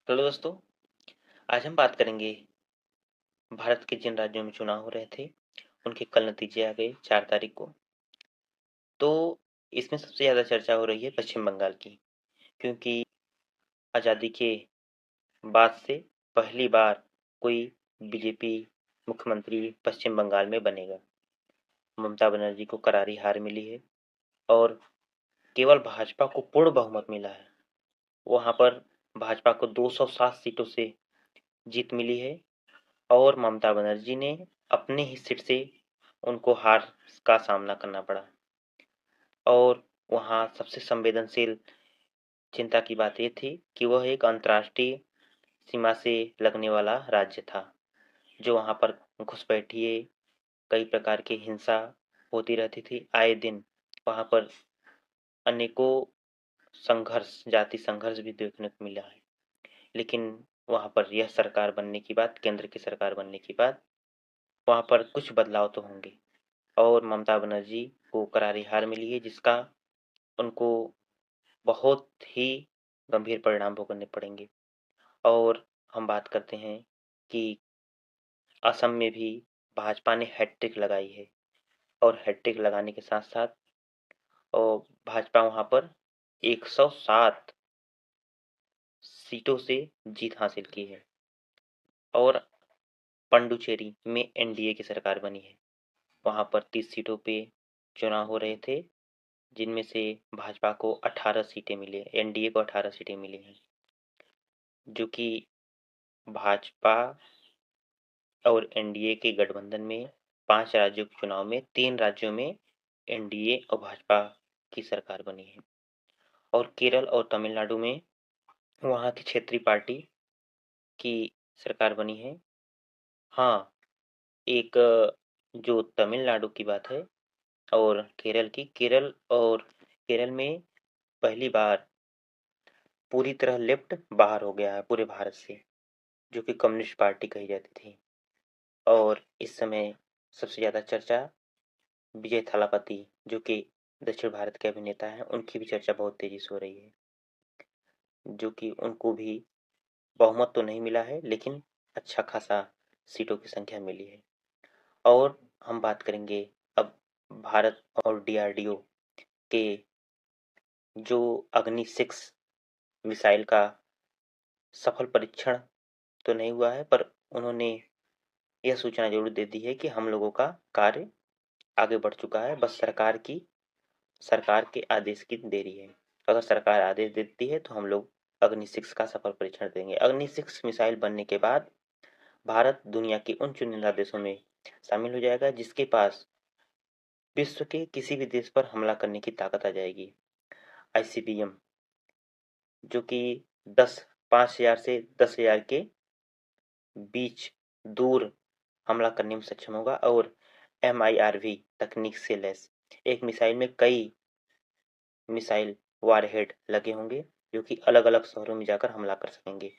Hello दोस्तों। आज हम बात करेंगे भारत के जिन राज्यों में चुनाव हो रहे थे उनके कल नतीजे आ गए 4 तारीख को। तो इसमें सबसे ज़्यादा चर्चा हो रही है पश्चिम बंगाल की, क्योंकि आज़ादी के बाद से पहली बार कोई बीजेपी मुख्यमंत्री पश्चिम बंगाल में बनेगा। ममता बनर्जी को करारी हार मिली है और केवल भाजपा को पूर्ण बहुमत मिला है। वहां पर भाजपा को 207 सीटों से जीत मिली है और ममता बनर्जी ने अपने ही सीट से उनको हार का सामना करना पड़ा। और वहाँ सबसे संवेदनशील चिंता की बात ये थी कि वह एक अंतर्राष्ट्रीय सीमा से लगने वाला राज्य था, जो वहाँ पर घुसपैठिए कई प्रकार की हिंसा होती रहती थी आए दिन। वहाँ पर अनेकों संघर्ष, जाति संघर्ष भी देखने को मिला है। लेकिन वहाँ पर यह सरकार बनने की बात, केंद्र की सरकार बनने की बात, वहाँ पर कुछ बदलाव तो होंगे। और ममता बनर्जी को करारी हार मिली है, जिसका उनको बहुत ही गंभीर परिणाम भुगतने पड़ेंगे। और हम बात करते हैं कि असम में भी भाजपा ने हैट्रिक लगाई है और हैट्रिक लगाने के साथ साथ और भाजपा वहां पर 107 सीटों से जीत हासिल की है। और पंडुचेरी में एनडीए की सरकार बनी है। वहां पर 30 सीटों पे चुनाव हो रहे थे, जिनमें से भाजपा को 18 सीटें मिली, एनडीए को 18 सीटें मिली हैं, जो कि भाजपा और एनडीए के गठबंधन में 5 राज्यों के चुनाव में 3 राज्यों में एनडीए और भाजपा की सरकार बनी है। और केरल और तमिलनाडु में वहाँ की क्षेत्रीय पार्टी की सरकार बनी है। हाँ, एक जो तमिलनाडु की बात है और केरल में पहली बार पूरी तरह लेफ्ट बाहर हो गया है पूरे भारत से, जो कि कम्युनिस्ट पार्टी कही जाती थी। और इस समय सबसे ज़्यादा चर्चा विजय थालापति, जो कि दक्षिण भारत के अभिनेता हैं, उनकी भी चर्चा बहुत तेजी से हो रही है, जो कि उनको भी बहुमत तो नहीं मिला है लेकिन अच्छा खासा सीटों की संख्या मिली है। और हम बात करेंगे अब भारत और डीआरडीओ के जो अग्नि 6 मिसाइल का सफल परीक्षण तो नहीं हुआ है, पर उन्होंने यह सूचना जरूर दे दी है कि हम लोगों का कार्य आगे बढ़ चुका है, बस सरकार के आदेश की देरी है। अगर सरकार आदेश देती है तो हम लोग अग्नि 6 का सफल परीक्षण देंगे। अग्नि 6 मिसाइल बनने के बाद भारत दुनिया के उन चुनिंदा देशों में शामिल हो जाएगा जिसके पास विश्व के किसी भी देश पर हमला करने की ताकत आ जाएगी। आईसीबीएम, जो कि 5,000 से 10,000 के बीच दूर हमला करने में सक्षम होगा। और MIRV तकनीक से लैस एक मिसाइल में कई मिसाइल वारहेड लगे होंगे, जो कि अलग अलग शहरों में जाकर हमला कर सकेंगे।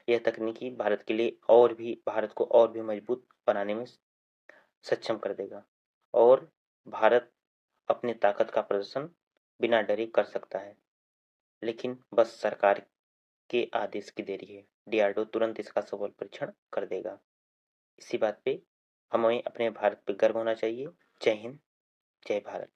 यह तकनीकी भारत को और भी मजबूत बनाने में सक्षम कर देगा और भारत अपनी ताकत का प्रदर्शन बिना डरे कर सकता है। लेकिन बस सरकार के आदेश की देरी है। डीआरडीओ तुरंत इसका सफल परीक्षण कर देगा। इसी बात पे हमें अपने भारत पे गर्व होना चाहिए। जय हिंद, जय भारत।